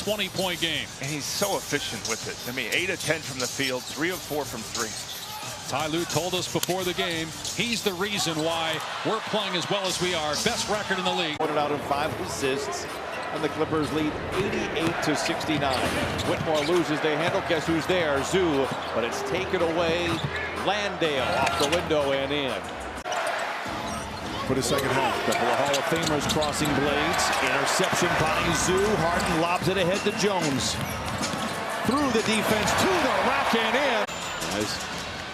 20-point game. And he's so efficient with it. I mean, 8 of 10 from the field, 3 of 4 from 3. Ty Lue told us before the game he's the reason why we're playing as well as we are. Best record in the league. Put it out in 5 assists, and the Clippers lead 88-69. Whitmore loses the handle. Guess who's there? Zoo, but it's taken away. Landale off the window and in. For the second half. A couple of Hall of Famers crossing blades. Interception by Zoo. Harden lobs it ahead to Jones. Through the defense to the rack and in. Nice.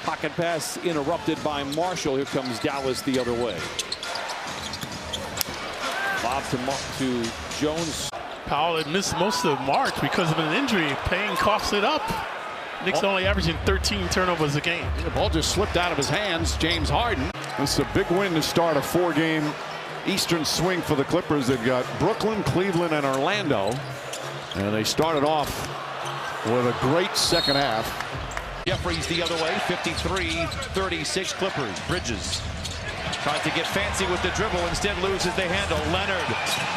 Pocket pass interrupted by Marshall. Here comes Dallas the other way. Lob to Jones. Powell had missed most of March because of an injury. Payne coughs it up. Knicks only averaging 13 turnovers a game. The ball just slipped out of his hands. James Harden. This is a big win to start a 4-game Eastern swing for the Clippers. They've got Brooklyn, Cleveland, and Orlando. And they started off with a great second half. Jeffries the other way, 53-36 Clippers. Bridges tries to get fancy with the dribble, instead loses the handle. Leonard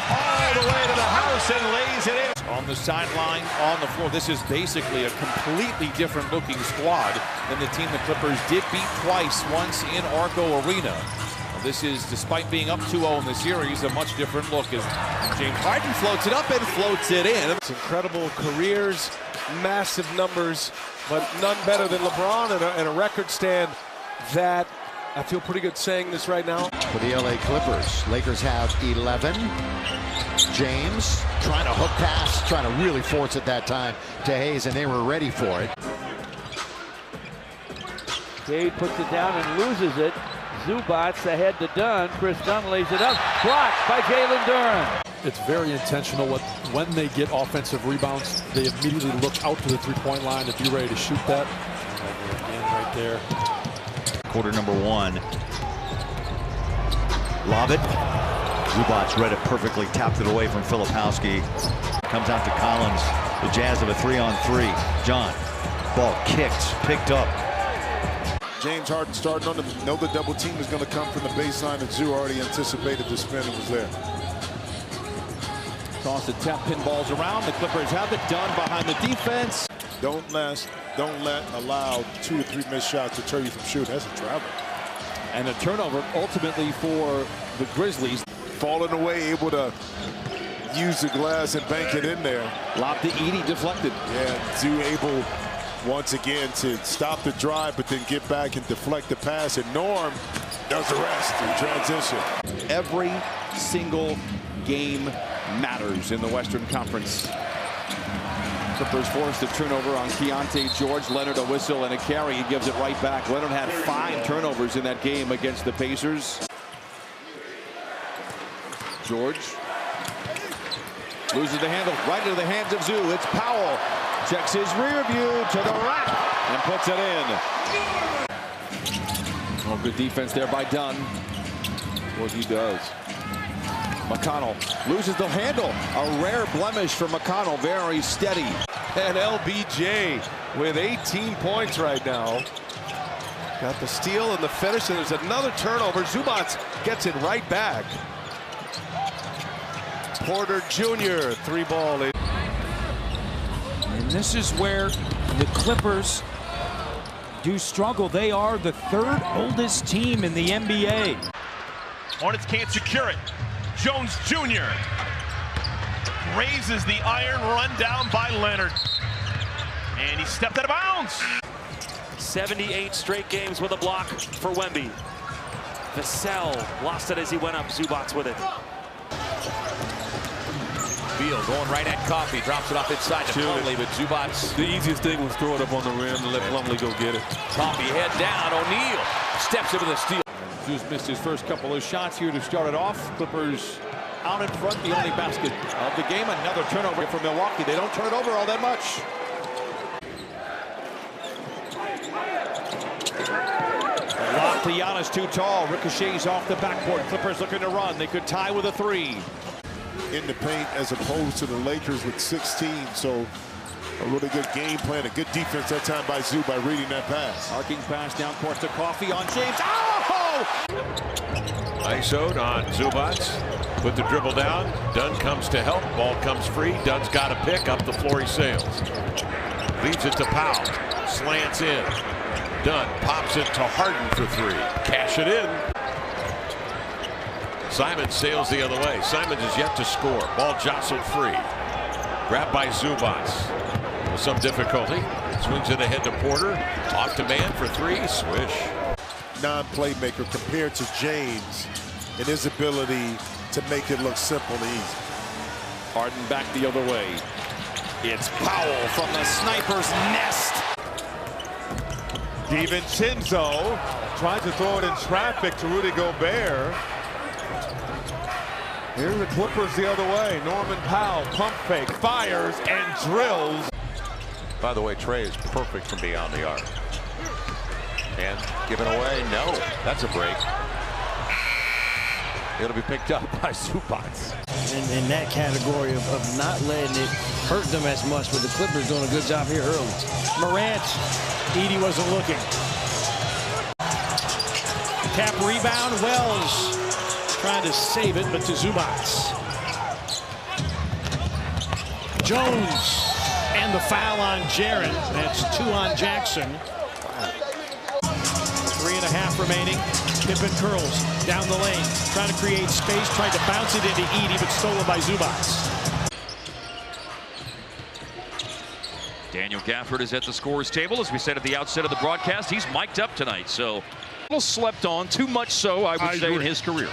all the way to the house and lays it in. On the sideline, on the floor. This is basically a completely different looking squad than the team the Clippers did beat twice, once in Arco Arena. This is, despite being up 2-0 in the series, a much different look as James Harden floats it up and floats it in. It's incredible careers, massive numbers, but none better than LeBron and a record stand that I feel pretty good saying this right now. For the LA Clippers, Lakers have 11. James trying to hook pass, trying to really force it that time to Hayes, and they were ready for it. Cade puts it down and loses it. Zubac ahead to Dunn. Chris Dunn lays it up. Blocked by Jalen Duren. It's very intentional. When they get offensive rebounds, they immediately look out to the three-point line to be ready to shoot that. Again, right there. Quarter number 1. Lob it. Zubac read it perfectly, tapped it away from Filipowski. Comes out to Collins. The Jazz have a 3-on-3. John. Ball kicked, picked up. James Harden starting on the, know the double team is going to come from the baseline, and Zoo already anticipated the spin and was there. Toss the tap, pinballs around. The Clippers have it done behind the defense. Don't let allow 2 or 3 missed shots to deter you from shooting. That's a travel. And a turnover ultimately for the Grizzlies. Falling away, able to use the glass and bank it in there. Lob to Edey, deflected. Yeah, Zoo able once again to stop the drive, but then get back and deflect the pass. And Norm does the rest in transition. Every single game matters in the Western Conference. Clippers forced a turnover on Keontae George. Leonard a whistle and a carry. He gives it right back. Leonard had 5 turnovers in that game against the Pacers. George loses the handle right into the hands of Zoo. It's Powell. Checks his rear view to the rack and puts it in. Oh, good defense there by Dunn. What he does. McConnell loses the handle. A rare blemish for McConnell. Very steady. And LBJ with 18 points right now. Got the steal and the finish, and there's another turnover. Zubac gets it right back. Porter Jr. 3-ball in. And this is where the Clippers do struggle. They are the 3rd oldest team in the NBA. Hornets can't secure it. Jones Jr. raises the iron, run down by Leonard. And he stepped out of bounds. 78 straight games with a block for Wemby. Vassell lost it as he went up. Zubac with it. Beal going right at Coffey, drops it off inside to Plumlee, but Zubac. The easiest thing was throw it up on the rim and let Plumlee go get it. Coffey head down. O'Neal steps into the steal. Zoo's missed his first couple of shots here to start it off. Clippers out in front, the only basket of the game. Another turnover for Milwaukee. They don't turn it over all that much. Lob to Giannis, too tall. Ricochets off the backboard. Clippers looking to run. They could tie with a 3. In the paint as opposed to the Lakers with 16. So a really good game plan, a good defense that time by Zoo by reading that pass. Arcing pass down court to Coffey on James. Oh! ISO'd on Zubac. Put the dribble down. Dunn comes to help. Ball comes free. Dunn's got a pick. Up the floor he sails. Leaves it to Powell. Slants in. Dunn pops it to Harden for three. Cash it in. Simon sails the other way. Simon is yet to score. Ball jostled free. Grabbed by Zubac. With some difficulty. Swings it ahead to Porter. Off to man for three. Swish. Non-playmaker compared to James and his ability to make it look simple and easy. Harden back the other way. It's Powell from the sniper's nest. DiVincenzo tries to throw it in traffic to Rudy Gobert. Here are the Clippers the other way. Norman Powell, pump fake, fires and drills. By the way, Trey is perfect from beyond the arc. And given away, no, that's a break. It'll be picked up by Zubac. In that category of not letting it hurt them as much, but the Clippers doing a good job here early. Morant, Edey wasn't looking. Tap rebound, Wells trying to save it, but to Zubac. Jones and the foul on Jaren. That's 2 on Jackson. 3.5 remaining. Pippen curls down the lane, trying to create space, tried to bounce it into Edey, but stolen by Zubac. Daniel Gafford is at the scorer's table. As we said at the outset of the broadcast, he's mic'd up tonight, so a little slept on, too much so, I would say, in his career.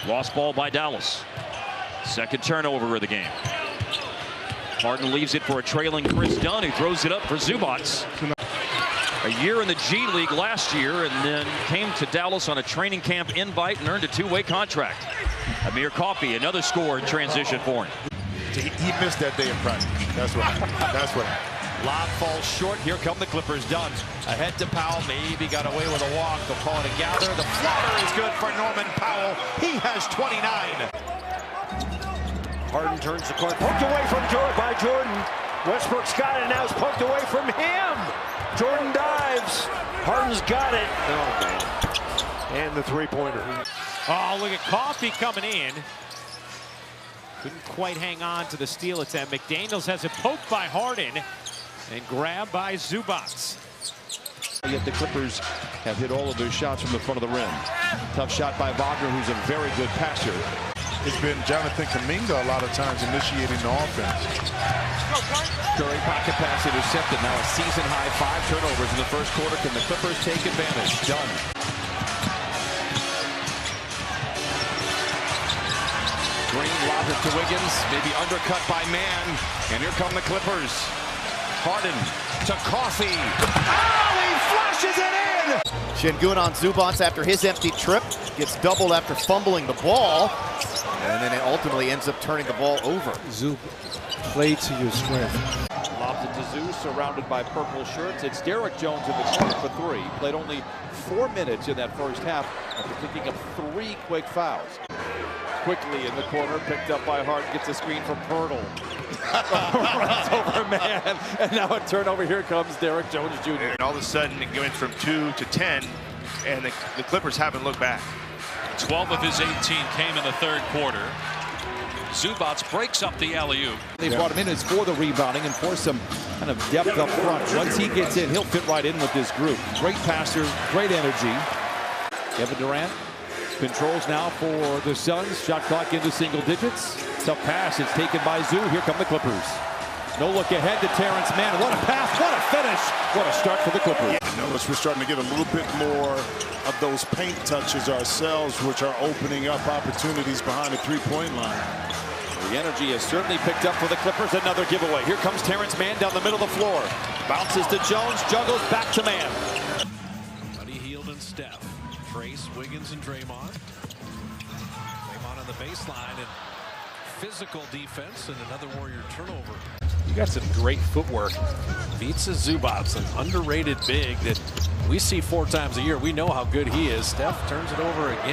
Lost ball by Dallas. Second turnover of the game. Harden leaves it for a trailing Chris Dunn, who throws it up for Zubac. A year in the G League last year, and then came to Dallas on a training camp invite and earned a 2-way contract. Amir Coffey, another score in transition for him. He missed that day in practice. That's what happened. That's what happened. Lob falls short. Here come the Clippers. Dunn ahead to Powell. Maybe got away with a walk. They'll call it a gather. The floater is good for Norman Powell. He has 29. Harden turns the court. Poked away from by Jordan. Westbrook's got it. Now it's poked away from him. Jordan dives. Harden's got it. Oh, man. And the three-pointer. Oh, look at Coffey coming in. Couldn't quite hang on to the steal attempt. McDaniels has it poked by Harden and grabbed by Zubac. Yet the Clippers have hit all of their shots from the front of the rim. Tough shot by Wagner, who's a very good passer. It's been Jonathan Kuminga a lot of times initiating the offense. Curry pocket pass intercepted. Now a season-high 5 turnovers in the first quarter. Can the Clippers take advantage? Done. Green lobs it to Wiggins. Maybe undercut by Man. And here come the Clippers. Harden to Coffey. Oh, he flashes it in! Şengün on Zubac after his empty trip. Gets doubled after fumbling the ball. And then it ultimately ends up turning the ball over. Zub, play to your strength. Lobs it to Zoo, surrounded by purple shirts. It's Derek Jones in the corner for 3. Played only 4 minutes in that first half after picking up 3 quick fouls. Quickly in the corner, picked up by Hart, gets a screen from Pirtle. Runs over Man, and now a turnover. Here comes Derek Jones Jr. And all of a sudden, it went from 2 to 10, and the Clippers haven't looked back. 12 of his 18 came in the third quarter. Zubac breaks up the alley-oop. They brought him in as for the rebounding and for some kind of depth up front. Once he gets in, he'll fit right in with this group. Great passer, great energy. Kevin Durant controls now for the Suns. Shot clock into single digits. Tough pass. It's taken by Zoo. Here come the Clippers. No look ahead to Terrence Mann. What a pass. What a finish. What a start for the Clippers. Notice we're starting to get a little bit more of those paint touches ourselves, which are opening up opportunities behind the three-point line. The energy has certainly picked up for the Clippers. Another giveaway. Here comes Terrence Mann down the middle of the floor. Bounces to Jones. Juggles back to Mann. Buddy Hield and Steph. Trace, Wiggins, and Draymond. Draymond on the baseline and physical defense and another Warrior turnover. You got some great footwork. Ivica Zubac, an underrated big that we see 4 times a year. We know how good he is. Steph turns it over again.